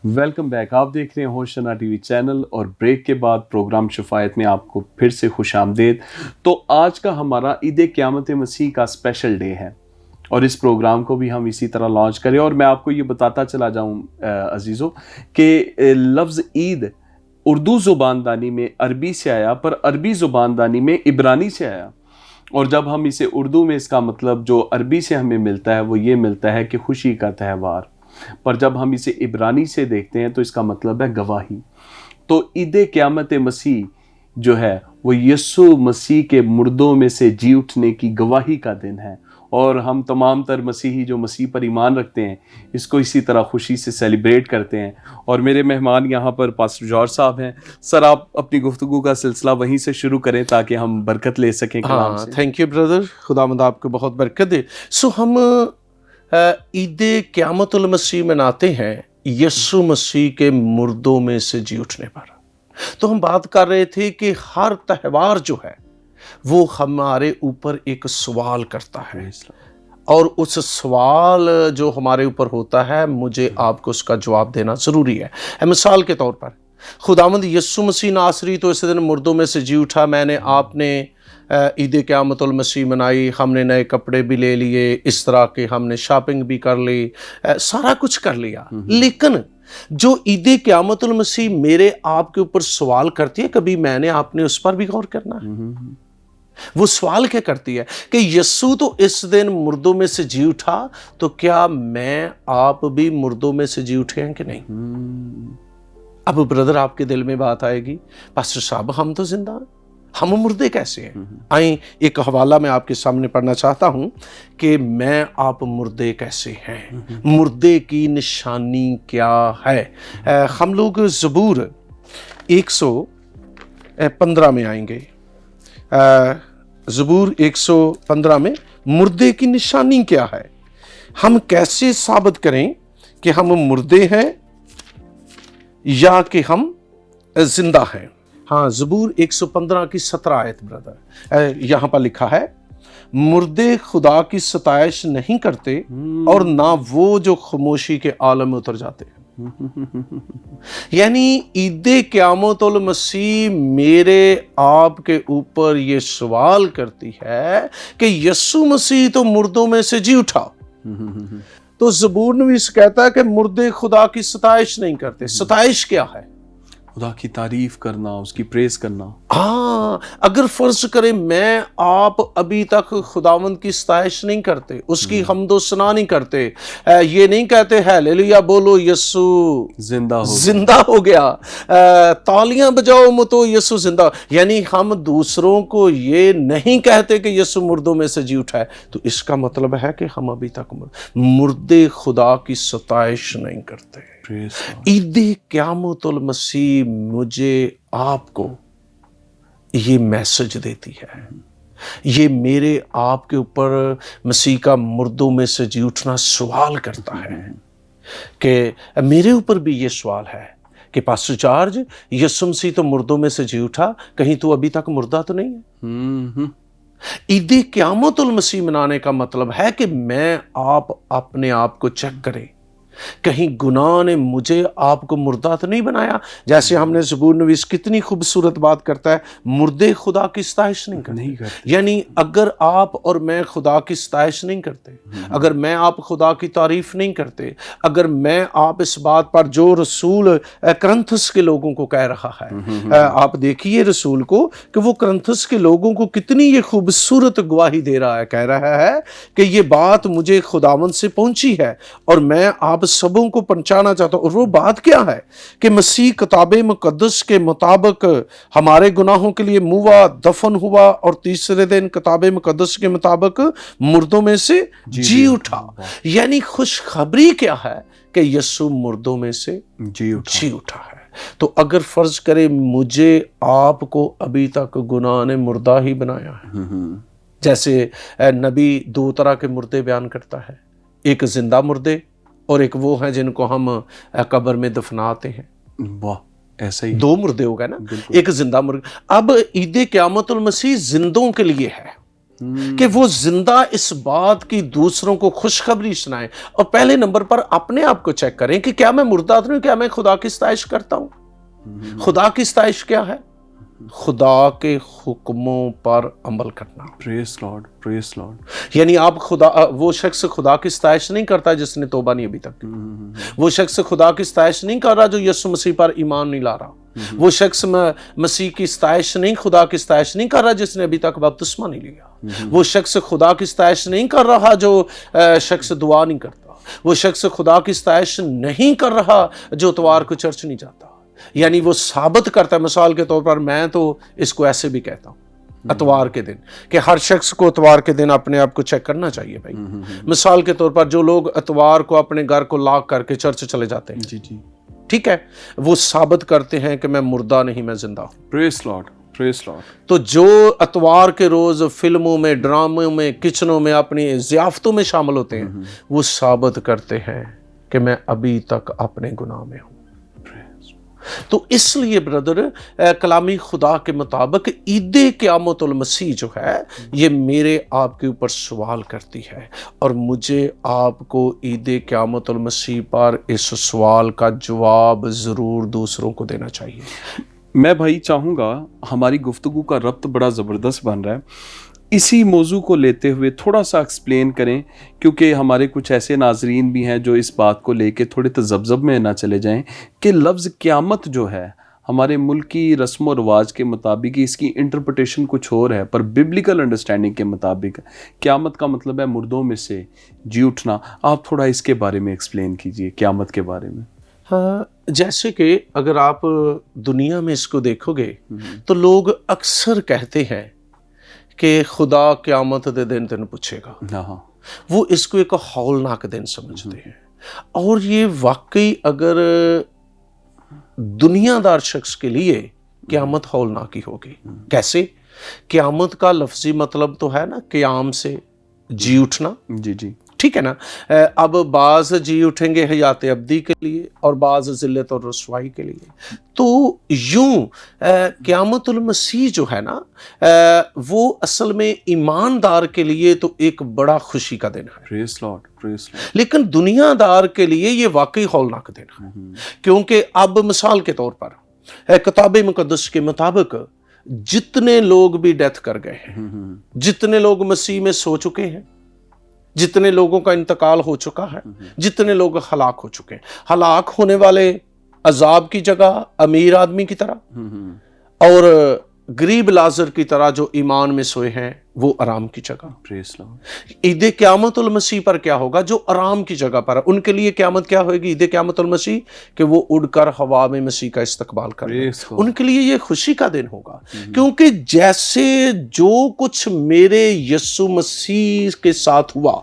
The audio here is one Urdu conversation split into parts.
Welcome back. آپ دیکھ رہے ہیں ہوشنا ٹی وی چینل اور بریک کے بعد پروگرام شفایت میں آپ کو پھر سے خوش آمدید. تو آج کا ہمارا عید قیامت مسیح کا اسپیشل ڈے ہے اور اس پروگرام کو بھی ہم اسی طرح لانچ کریں. اور میں آپ کو یہ بتاتا چلا جاؤں عزیزو کہ لفظ عید اردو زبان دانی میں عربی سے آیا، پر عربی زبان دانی میں عبرانی سے آیا. اور جب ہم اسے اردو میں اس کا مطلب جو عربی سے ہمیں ملتا ہے وہ یہ ملتا ہے کہ خوشی کا تہوار، پر جب ہم اسے عبرانی سے دیکھتے ہیں تو اس کا مطلب ہے گواہی. تو عید قیامت مسیح جو ہے وہ یسوع مسیح کے مردوں میں سے جی اٹھنے کی گواہی کا دن ہے. اور ہم تمام تر مسیحی جو مسیح پر ایمان رکھتے ہیں اس کو اسی طرح خوشی سے سیلیبریٹ کرتے ہیں. اور میرے مہمان یہاں پر پاسٹر جارج صاحب ہیں. سر آپ اپنی گفتگو کا سلسلہ وہیں سے شروع کریں تاکہ ہم برکت لے سکیں کلام سے. تھینک یو بردر، خداوند آپ کو بہت برکت دے. ہم عید قیامت المسیح مناتے ہیں یسوع مسیح کے مردوں میں سے جی اٹھنے پر. تو ہم بات کر رہے تھے کہ ہر تہوار جو ہے وہ ہمارے اوپر ایک سوال کرتا ہے، اور اس سوال جو ہمارے اوپر ہوتا ہے مجھے آپ کو اس کا جواب دینا ضروری ہے. مثال کے طور پر خداوند یسوع مسیح ناصری تو اس دن مردوں میں سے جی اٹھا. میں نے، آپ نے عید قیامت المسیح منائی، ہم نے نئے کپڑے بھی لے لیے، اس طرح کے ہم نے شاپنگ بھی کر لی، سارا کچھ کر لیا. لیکن جو عید قیامت المسیح میرے آپ کے اوپر سوال کرتی ہے، کبھی میں نے آپ نے اس پر بھی غور کرنا ہے. وہ سوال کیا کرتی ہے کہ یسوع تو اس دن مردوں میں سے جی اٹھا، تو کیا میں آپ بھی مردوں میں سے جی اٹھے ہیں کہ نہیں؟ اب بردر آپ کے دل میں بات آئے گی، پاسٹر صاحب ہم تو زندہ ہیں، ہم مردے کیسے ہیں؟ آئیں ایک حوالہ میں آپ کے سامنے پڑھنا چاہتا ہوں کہ میں آپ مردے کیسے ہیں، مردے کی نشانی کیا ہے. ہم لوگ زبور 115 میں آئیں گے. زبور 115 میں مردے کی نشانی کیا ہے، ہم کیسے ثابت کریں کہ ہم مردے ہیں یا کہ ہم زندہ ہیں. ہاں، زبور 115 کی 17 آیت برادر، یہاں پر لکھا ہے، مردے خدا کی ستائش نہیں کرتے اور نہ وہ جو خاموشی کے عالم میں اتر جاتے ہیں. یعنی عید قیامت المسیح میرے آپ کے اوپر یہ سوال کرتی ہے کہ یسوع مسیح تو مردوں میں سے جی اٹھا، تو زبور نویس کہتا ہے کہ مردے خدا کی ستائش نہیں کرتے. ستائش کیا ہے؟ خدا کی تعریف کرنا، اس کی پریز کرنا. ہاں، اگر فرض کریں میں آپ ابھی تک خداوند کی ستائش نہیں کرتے، اس کی حمد و ثنا نہیں کرتے، یہ نہیں کہتے ہیلیلویا بولو یسوع زندہ ہو گیا، تالیاں بجاؤ متو یسوع زندہ، یعنی ہم دوسروں کو یہ نہیں کہتے کہ یسوع مردوں میں سے جی اٹھا ہے، تو اس کا مطلب ہے کہ ہم ابھی تک مردے خدا کی ستائش نہیں کرتے. عید قیامت المسیح مجھے آپ کو یہ میسج دیتی ہے، یہ میرے آپ کے اوپر مسیح کا مردوں میں سے جی اٹھنا سوال کرتا ہے. کہ میرے اوپر بھی یہ سوال ہے کہ پاسٹر جارج یسوع مسیح تو مردوں میں سے جی اٹھا، کہیں تو ابھی تک مردہ تو نہیں ہے؟ عید قیامت المسیح منانے کا مطلب ہے کہ میں آپ اپنے آپ کو چیک کریں، کہیں گناہ نے مجھے آپ کو مردہ تو نہیں بنایا. جیسے ہم نے زبور نویس کتنی خوبصورت بات کرتا ہے، مردے خدا کی ستائش نہیں کرتے. یعنی اگر آپ اور میں خدا کی ستائش نہیں کرتے، اگر میں آپ خدا کی تعریف نہیں کرتے، اگر میں آپ اس بات پر جو رسول کرنتھس کے لوگوں کو کہہ رہا ہے، آپ دیکھیے رسول کو کہ وہ کرنتھس کے لوگوں کو کتنی یہ خوبصورت گواہی دے رہا ہے، کہہ رہا ہے کہ یہ بات مجھے خداوند سے پہنچی ہے اور میں آپ سبوں کو پہنچانا چاہتا ہوں. اور وہ بات کیا ہے کہ مسیح کتاب مقدس کے مطابق ہمارے گناہوں کے لیے موا، دفن ہوا اور تیسرے دن کتاب مقدس کے مطابق مردوں میں سے جی اٹھا. یعنی خوشخبری کیا ہے کہ یسوع مردوں میں سے جی اٹھا ہے. تو اگر فرض کرے مجھے آپ کو ابھی تک گناہ نے مردہ ہی بنایا ہے، جیسے نبی 2 طرح کے مردے بیان کرتا ہے، ایک زندہ مردے اور ایک وہ ہیں جن کو ہم قبر میں دفناتے ہیں. واہ، ایسا ہی 2 مردے ہو گئے نا، ایک زندہ مردے. اب عید قیامت المسیح زندوں کے لیے ہے، کہ وہ زندہ اس بات کی دوسروں کو خوشخبری سنائیں. اور پہلے نمبر پر اپنے آپ کو چیک کریں کہ کیا میں مردہ تو نہیں, کیا میں خدا کی ستائش کرتا ہوں. خدا کی ستائش کیا ہے؟ خدا کے حکموں پر عمل کرنا. پریز لارڈ, پریز لارڈ. یعنی آپ وہ شخص خدا کی ستائش نہیں کرتا جس نے توبہ نہیں ابھی تک. وہ شخص خدا کی ستائش نہیں کر رہا جو یسوع مسیح پر ایمان نہیں لا رہا. وہ شخص مسیح کی ستائش نہیں, خدا کی ستائش نہیں کر رہا جس نے ابھی تک بپتسمہ نہیں لیا. وہ شخص خدا کی ستائش نہیں کر رہا جو شخص دعا نہیں کرتا. وہ شخص خدا کی ستائش نہیں کر رہا جو اتوار کو چرچ نہیں جاتا. یعنی وہ ثابت کرتا ہے, مثال کے طور پر میں تو اس کو ایسے بھی کہتا ہوں اتوار کے دن, کہ ہر شخص کو اتوار کے دن اپنے آپ کو چیک کرنا چاہیے بھائی. مثال کے طور پر جو لوگ اتوار کو اپنے گھر کو لاک کر کے چرچ چلے جاتے ہیں, جی جی ٹھیک ہے, وہ ثابت کرتے ہیں کہ میں مردہ نہیں, میں زندہ ہوں. پریز لارڈ, پریز لارڈ. تو جو اتوار کے روز فلموں میں, ڈراموں میں, کچنوں میں, اپنی ضیافتوں میں شامل ہوتے ہیں, وہ ثابت کرتے ہیں کہ میں ابھی تک اپنے گناہ میں ہوں. تو اس لیے بردر, کلامی خدا کے مطابق عید قیامت المسیح جو ہے یہ میرے آپ کے اوپر سوال کرتی ہے, اور مجھے آپ کو عید قیامت المسیح پر اس سوال کا جواب ضرور دوسروں کو دینا چاہیے. میں بھائی چاہوں گا, ہماری گفتگو کا ربط بڑا زبردست بن رہا ہے, اسی موضوع کو لیتے ہوئے تھوڑا سا ایکسپلین کریں, کیونکہ ہمارے کچھ ایسے ناظرین بھی ہیں جو اس بات کو لے کے تھوڑے تذبذب میں نہ چلے جائیں کہ لفظ قیامت جو ہے ہمارے ملک کی رسم و رواج کے مطابق اس کی انٹرپریٹیشن کچھ اور ہے, پر ببلیکل انڈرسٹینڈنگ کے مطابق قیامت کا مطلب ہے مردوں میں سے جی اٹھنا. آپ تھوڑا اس کے بارے میں ایکسپلین کیجئے, قیامت کے بارے میں. ہاں, جیسے کہ اگر آپ دنیا میں اس کو دیکھو گے تو لوگ اکثر کہتے ہیں کہ خدا قیامت دے دن تین پوچھے گا. وہ اس کو ایک ہولناک دن سمجھتے ہیں, اور یہ واقعی اگر دنیا دار شخص کے لیے قیامت ہولناک ہی ہوگی. کیسے؟ قیامت کا لفظی مطلب تو ہے نا قیام سے جی اٹھنا. جی جی ٹھیک ہے نا. اب بعض جی اٹھیں گے حیات ابدی کے لیے اور بعض ذلت اور رسوائی کے لیے. تو یوں قیامت المسیح جو ہے نا وہ اصل میں ایماندار کے لیے تو ایک بڑا خوشی کا دن ہے. پریز لارڈ, پریز لارڈ. لیکن دنیا دار کے لیے یہ واقعی ہولناک دن ہے, کیونکہ اب مثال کے طور پر کتاب مقدس کے مطابق جتنے لوگ بھی ڈیتھ کر گئے ہیں, جتنے لوگ مسیح میں سو چکے ہیں, جتنے لوگوں کا انتقال ہو چکا ہے, جتنے لوگ ہلاک ہو چکے ہیں, ہلاک ہونے والے عذاب کی جگہ امیر آدمی کی طرح اور غریب لازر کی طرح جو ایمان میں سوئے ہیں وہ آرام کی جگہ. عید قیامت المسیح پر کیا ہوگا؟ جو آرام کی جگہ پر ان کے لیے قیامت کیا ہوئے گی عید قیامت المسیح؟ کہ وہ اڑ کر ہوا میں مسیح کا استقبال کریں. ان کے لیے یہ خوشی کا دن ہوگا, کیونکہ جیسے جو کچھ میرے یسوع مسیح کے ساتھ ہوا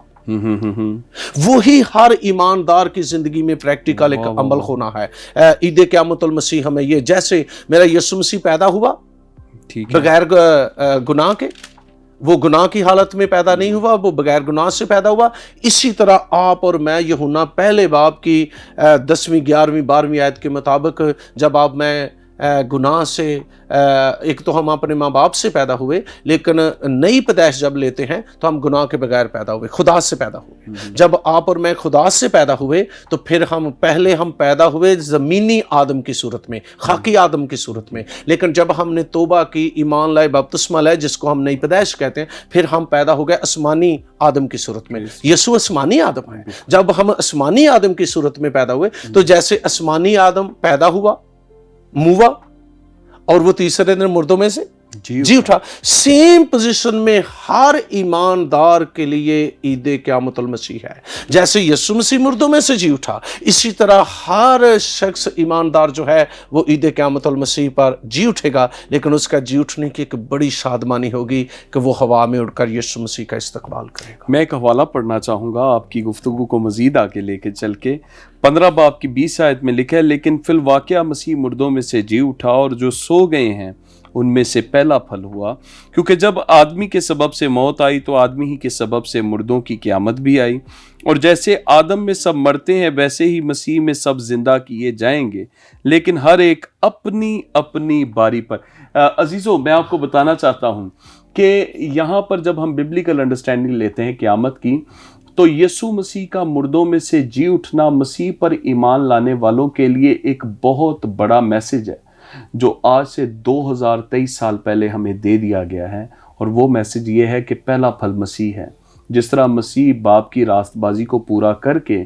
وہی ہر ایماندار کی زندگی میں پریکٹیکل ایک عمل ہونا ہے. عید قیامت المسیح ہمیں یہ, جیسے میرا یسوع مسیح پیدا ہوا بغیر گناہ کے, وہ گناہ کی حالت میں پیدا نہیں ہوا, وہ بغیر گناہ سے پیدا ہوا, اسی طرح آپ اور میں یوحنا پہلے باب کی 10ویں 11ویں 12ویں آیت کے مطابق جب آپ میں گناہ سے, ایک تو ہم اپنے ماں باپ سے پیدا ہوئے, لیکن نئی پیدائش جب لیتے ہیں تو ہم گناہ کے بغیر پیدا ہوئے, خدا سے پیدا ہوئے. جب آپ اور میں خدا سے پیدا ہوئے تو پھر ہم پیدا ہوئے زمینی آدم کی صورت میں, خاکی آدم کی صورت میں, لیکن جب ہم نے توبہ کی, ایمان لائے, بپتسمہ لائے, جس کو ہم نئی پیدائش کہتے ہیں, پھر ہم پیدا ہو گئے آسمانی آدم کی صورت میں. یسوع آسمانی آدم ہے. جب ہم آسمانی آدم کی صورت میں پیدا ہوئے تو جیسے آسمانی آدم پیدا ہوا, مووا, اور وہ تیسرے دن مردوں میں سے جی اٹھا, سیم پوزیشن میں ہر ایماندار کے لیے عید قیامت المسیح ہے. جیسے یسوع مسیح مردوں میں سے جی اٹھا, اسی طرح ہر شخص ایماندار جو ہے وہ عید قیامت المسیح پر جی اٹھے گا, لیکن اس کا جی اٹھنے کی ایک بڑی شادمانی ہوگی کہ وہ ہوا میں اڑ کر یسوع مسیح کا استقبال کرے گا. میں ایک حوالہ پڑھنا چاہوں گا آپ کی گفتگو کو مزید آگے لے کے چل کے. 15 باب کی 20 آیت میں لکھا ہے, لیکن فی الواقعہ مسیح مردوں میں سے جی اٹھا اور جو سو گئے ہیں ان میں سے پہلا پھل ہوا, کیونکہ جب آدمی کے سبب سے موت آئی تو آدمی ہی کے سبب سے مردوں کی قیامت بھی آئی, اور جیسے آدم میں سب مرتے ہیں ویسے ہی مسیح میں سب زندہ کیے جائیں گے, لیکن ہر ایک اپنی اپنی باری پر. عزیزو, میں آپ کو بتانا چاہتا ہوں کہ یہاں پر جب ہم ببلیکل انڈرسٹینڈنگ لیتے ہیں قیامت کی، تو یسوع مسیح کا مردوں میں سے جی اٹھنا مسیح پر ایمان لانے والوں کے لیے ایک بہت بڑا میسج ہے جو آج سے 2023 سال پہلے ہمیں دے دیا گیا ہے، اور وہ میسج یہ ہے کہ پہلا پھل مسیح ہے۔ جس طرح مسیح باپ کی راست بازی کو پورا کر کے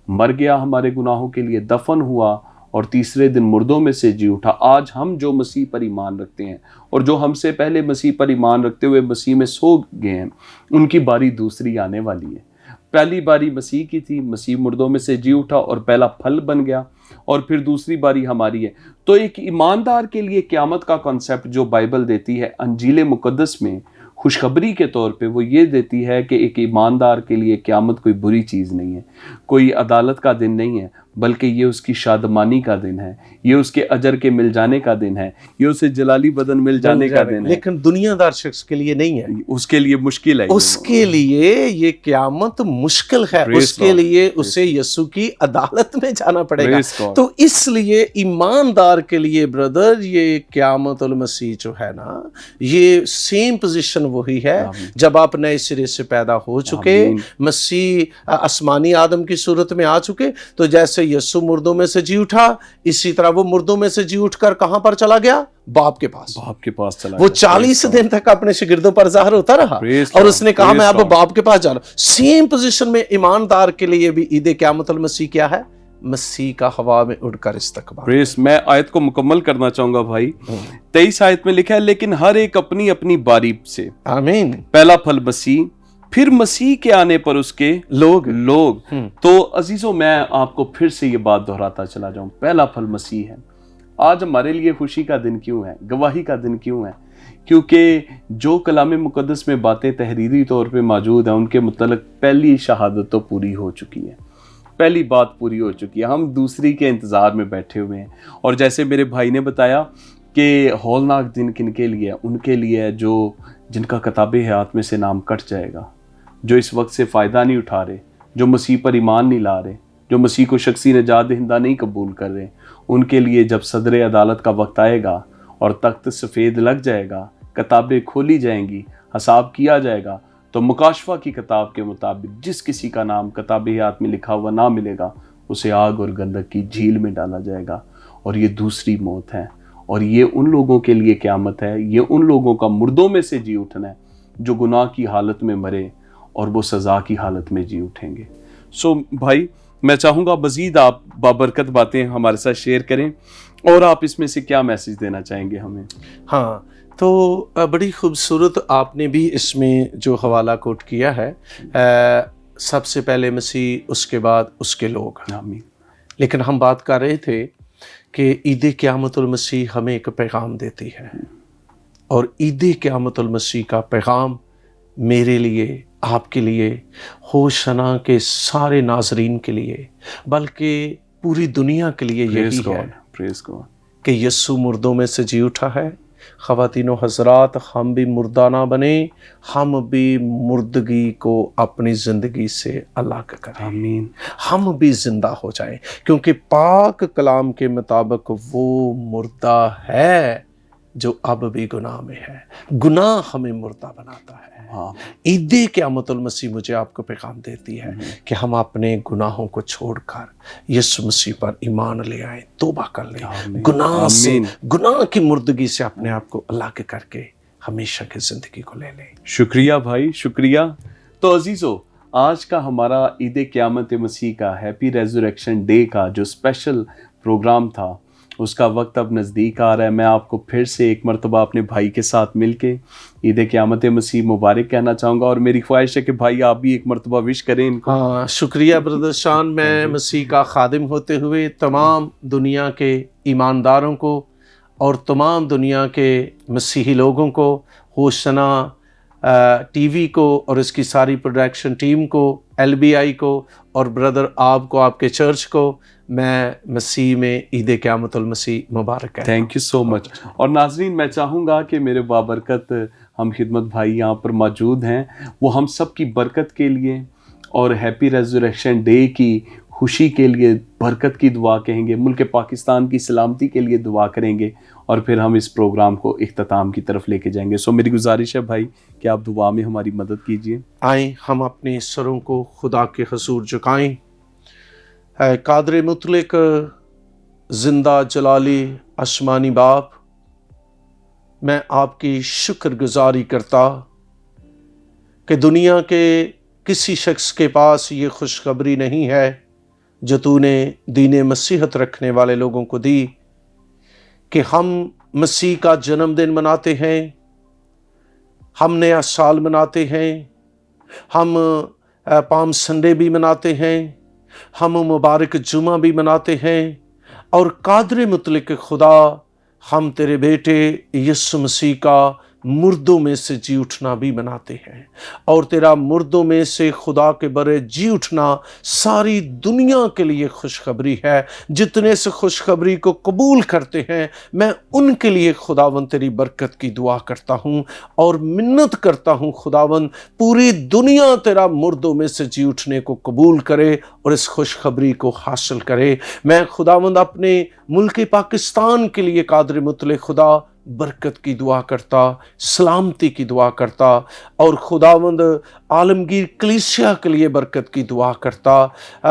مر گیا ہمارے گناہوں کے لیے، دفن ہوا اور تیسرے دن مردوں میں سے جی اٹھا، آج ہم جو مسیح پر ایمان رکھتے ہیں اور جو ہم سے پہلے مسیح پر ایمان رکھتے ہوئے مسیح میں سو گئے ہیں، ان کی باری دوسری آنے والی ہے۔ پہلی باری مسیح کی تھی، مسیح مردوں میں سے جی اٹھا اور پہلا پھل بن گیا، اور پھر دوسری باری ہماری ہے۔ تو ایک ایماندار کے لیے قیامت کا کنسیپٹ جو بائبل دیتی ہے انجیل مقدس میں خوشخبری کے طور پہ، وہ یہ دیتی ہے کہ ایک ایماندار کے لیے قیامت کوئی بری چیز نہیں ہے، کوئی عدالت کا دن نہیں ہے، بلکہ یہ اس کی شادمانی کا دن ہے، یہ اس کے اجر کے مل جانے کا دن ہے، یہ اسے جلالی بدن مل جانے کا دن ہے۔ لیکن دنیا دار شخص کے لیے نہیں ہے، اس کے لیے مشکل ہے، اس کے لیے یہ قیامت مشکل ہے، اس کے لیے اسے یسوع کی عدالت میں جانا پڑے گا۔ تو اس لیے ایماندار کے لیے بردر یہ قیامت المسیح جو ہے نا، یہ سیم پوزیشن وہی ہے جب آپ نئے سرے سے پیدا ہو چکے، مسیح آسمانی آدم کی صورت میں آ چکے، تو جیسے یسوع مردوں میں سے جی اٹھا، اسی طرح وہ مردوں میں سے جی اٹھ کر کہاں پر چلا گیا؟ باپ کے پاس چلا گیا۔ وہ 40 دن تک اپنے شاگردوں پر ظاہر ہوتا رہا اور اس نے کہا میں اب باپ کے پاس جا رہا ہوں۔ سیم پوزیشن میں ایماندار کے لیے بھی عید قیامت المسیح کیا ہے؟ مسیح کا ہوا میں اڑ کر استقبال۔ میں آیت کو مکمل کرنا چاہوں گا بھائی۔ 23 آیت میں لکھا ہے لیکن ہر ایک اپنی اپنی باری سے، آمین۔ پہلا پھل مسیح، پھر مسیح کے آنے پر اس کے لوگ۔ تو عزیزوں میں آپ کو پھر سے یہ بات دہراتا چلا جاؤں، پہلا پھل مسیح ہے۔ آج ہمارے لیے خوشی کا دن کیوں ہے، گواہی کا دن کیوں ہے؟ کیونکہ جو کلام مقدس میں باتیں تحریری طور پہ موجود ہیں ان کے متعلق پہلی شہادت تو پوری ہو چکی ہے، پہلی بات پوری ہو چکی ہے، ہم دوسری کے انتظار میں بیٹھے ہوئے ہیں۔ اور جیسے میرے بھائی نے بتایا کہ ہولناک دن کن کے لیے؟ ان کے لیے جو جن کا کتاب حیات میں سے نام کٹ جائے گا، جو اس وقت سے فائدہ نہیں اٹھا رہے، جو مسیح پر ایمان نہیں لا رہے، جو مسیح کو شخصی نجات دہندہ نہیں قبول کر رہے، ان کے لیے جب صدر عدالت کا وقت آئے گا اور تخت سفید لگ جائے گا، کتابیں کھولی جائیں گی، حساب کیا جائے گا، تو مکاشفہ کی کتاب کے مطابق جس کسی کا نام کتاب حیات میں لکھا ہوا نہ ملے گا، اسے آگ اور گندک کی جھیل میں ڈالا جائے گا، اور یہ دوسری موت ہے۔ اور یہ ان لوگوں کے لیے قیامت ہے، یہ ان لوگوں کا مردوں میں سے جی اٹھنا ہے جو گناہ کی حالت میں مرے اور وہ سزا کی حالت میں جی اٹھیں گے۔ بھائی میں چاہوں گا مزید آپ بابرکت باتیں ہمارے ساتھ شیئر کریں، اور آپ اس میں سے کیا میسج دینا چاہیں گے ہمیں؟ ہاں، تو بڑی خوبصورت آپ نے بھی اس میں جو حوالہ کوٹ کیا ہے، سب سے پہلے مسیح، اس کے بعد اس کے لوگ۔ آمین۔ لیکن ہم بات کر رہے تھے کہ عید قیامت المسیح ہمیں ایک پیغام دیتی ہے، اور عید قیامت المسیح کا پیغام میرے لیے، آپ کے لیے، ہوشنا کے سارے ناظرین کے لیے، بلکہ پوری دنیا کے لیے یہی ہے کہ یسوع مردوں میں سے جی اٹھا ہے۔ خواتین و حضرات، ہم بھی مردہ نہ بنے، ہم بھی مردگی کو اپنی زندگی سے الگ کریں، آمین۔ ہم بھی زندہ ہو جائیں، کیونکہ پاک کلام کے مطابق وہ مردہ ہے جو اب بھی گناہ میں ہے۔ گناہ ہمیں مردہ بناتا ہے۔ عید قیامت المسیح مجھے آپ کو پیغام دیتی ہے کہ ہم اپنے گناہوں کو چھوڑ کر یسوع مسیح پر ایمان لے آئیں، توبہ کر لیں، گناہ سے، گناہ کی مردگی سے اپنے آپ کو الگ کر کے ہمیشہ کی زندگی کو لے لیں۔ شکریہ بھائی، شکریہ۔ تو عزیزو، آج کا ہمارا عید قیامت مسیح کا ہیپی ریزوریکشن ڈے کا جو اسپیشل پروگرام تھا، اس کا وقت اب نزدیک آ رہا ہے۔ میں آپ کو پھر سے ایک مرتبہ اپنے بھائی کے ساتھ مل کے عید قیامت مسیح مبارک کہنا چاہوں گا، اور میری خواہش ہے کہ بھائی آپ بھی ایک مرتبہ وش کریں ان کو۔ ہاں، شکریہ بردر شان۔ میں مسیح کا خادم ہوتے ہوئے تمام دنیا کے ایمانداروں کو اور تمام دنیا کے مسیحی لوگوں کو، ہوشنا ٹی وی کو اور اس کی ساری پروڈکشن ٹیم کو، LBI کو، اور بردر آپ کو، آپ کے چرچ کو، میں مسیح میں عید قیامت المسیح مبارک کہتا ہوں۔ تھینک یو سو مچ۔ اور ناظرین، میں چاہوں گا کہ میرے بابرکت ہم خدمت بھائی یہاں پر موجود ہیں، وہ ہم سب کی برکت کے لیے اور ہیپی ریزوریکشن ڈے کی خوشی کے لیے برکت کی دعا کہیں گے، ملک پاکستان کی سلامتی کے لیے دعا کریں گے، اور پھر ہم اس پروگرام کو اختتام کی طرف لے کے جائیں گے. میری گزارش ہے بھائی کہ آپ دعا میں ہماری مدد کیجیے. آئیں ہم اپنے سروں کو خدا کے حضور جھکائیں. اے قادر مطلق، زندہ جلالی آسمانی باپ، میں آپ کی شکر گزاری کرتا کہ دنیا کے کسی شخص کے پاس یہ خوشخبری نہیں ہے جو تو نے دین مسیحت رکھنے والے لوگوں کو دی، کہ ہم مسیح کا جنم دن مناتے ہیں، ہم نیا سال مناتے ہیں، ہم پام سنڈے بھی مناتے ہیں، ہم مبارک جمعہ بھی مناتے ہیں، اور قادر مطلق خدا ہم تیرے بیٹے یسوع مسیح کا مردوں میں سے جی اٹھنا بھی مناتے ہیں. اور تیرا مردوں میں سے خدا کے برے جی اٹھنا ساری دنیا کے لیے خوشخبری ہے. جتنے سے خوشخبری کو قبول کرتے ہیں میں ان کے لیے خداوند تیری برکت کی دعا کرتا ہوں اور منت کرتا ہوں خداوند پوری دنیا تیرا مردوں میں سے جی اٹھنے کو قبول کرے اور اس خوشخبری کو حاصل کرے. میں خداوند اپنے ملک پاکستان کے لیے قادر مطلق خدا برکت کی دعا کرتا، سلامتی کی دعا کرتا، اور خداوند عالمگیر کلیسیا کے لیے برکت کی دعا کرتا،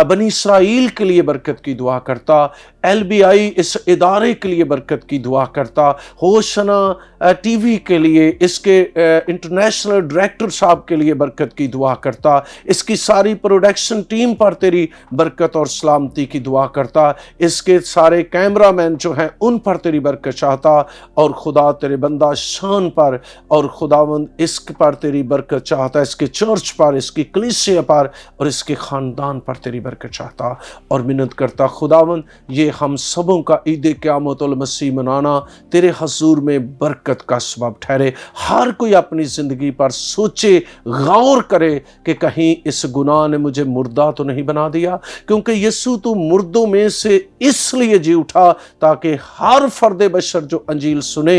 بنی اسرائیل کے لیے برکت کی دعا کرتا، LBI اس ادارے کے لیے برکت کی دعا کرتا، ہوشنا ٹی وی کے لیے، اس کے انٹرنیشنل ڈائریکٹر صاحب کے لیے برکت کی دعا کرتا، اس کی ساری پروڈکشن ٹیم پر تیری برکت اور سلامتی کی دعا کرتا، اس کے سارے کیمرہ مین جو ہیں ان پر تیری برکت چاہتا، اور خدا تیرے بندہ شان پر اور خداوند اس پر تیری برکت چاہتا، اس کے چرچ پر، اس کی کلیسیا پر اور اس کے خاندان پر تیری برکت چاہتا، اور منت کرتا خداوند یہ ہم سبوں کا عید قیامت المسیح منانا تیرے حضور میں برکت کا سبب ٹھہرے. ہر کوئی اپنی زندگی پر سوچے، غور کرے کہ کہیں اس گناہ نے مجھے مردہ تو نہیں بنا دیا، کیونکہ یسوع تو مردوں میں سے اس لیے جی اٹھا تاکہ ہر فرد بشر جو انجیل سنے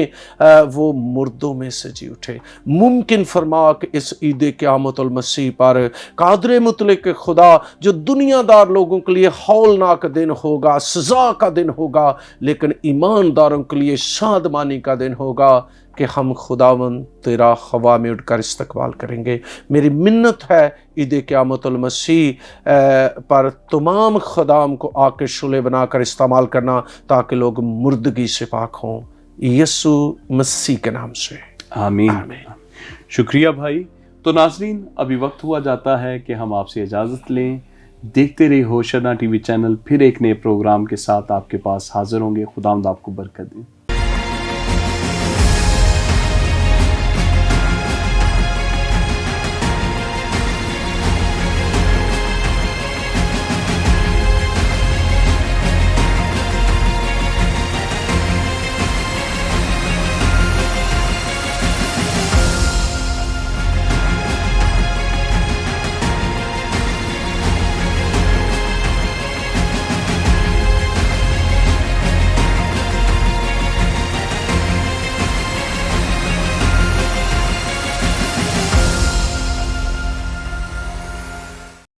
وہ مردوں میں سے جی اٹھے. ممکن فرما کہ اس عید قیامت المسیح پر قادر مطلق خدا جو دنیا دار لوگوں کے لیے ہولناک دن ہوگا، سزا کا دن ہوگا، لیکن ایمانداروں کے لیے شادمانی کا دن ہوگا کہ ہم خداوند تیرا ہوا میں اٹھ کر استقبال کریں گے. میری منت ہے عید قیامت المسیح پر تمام خدام کو آ کے شعلے بنا کر استعمال کرنا تاکہ لوگ مردگی سے پاک ہوں، یسوع مسیح کے نام سے آمین. شکریہ بھائی. تو ناظرین ابھی وقت ہوا جاتا ہے کہ ہم آپ سے اجازت لیں. دیکھتے رہے ہوشنا ٹی وی چینل، پھر ایک نئے پروگرام کے ساتھ آپ کے پاس حاضر ہوں گے. خداوند آپ کو برکت دے.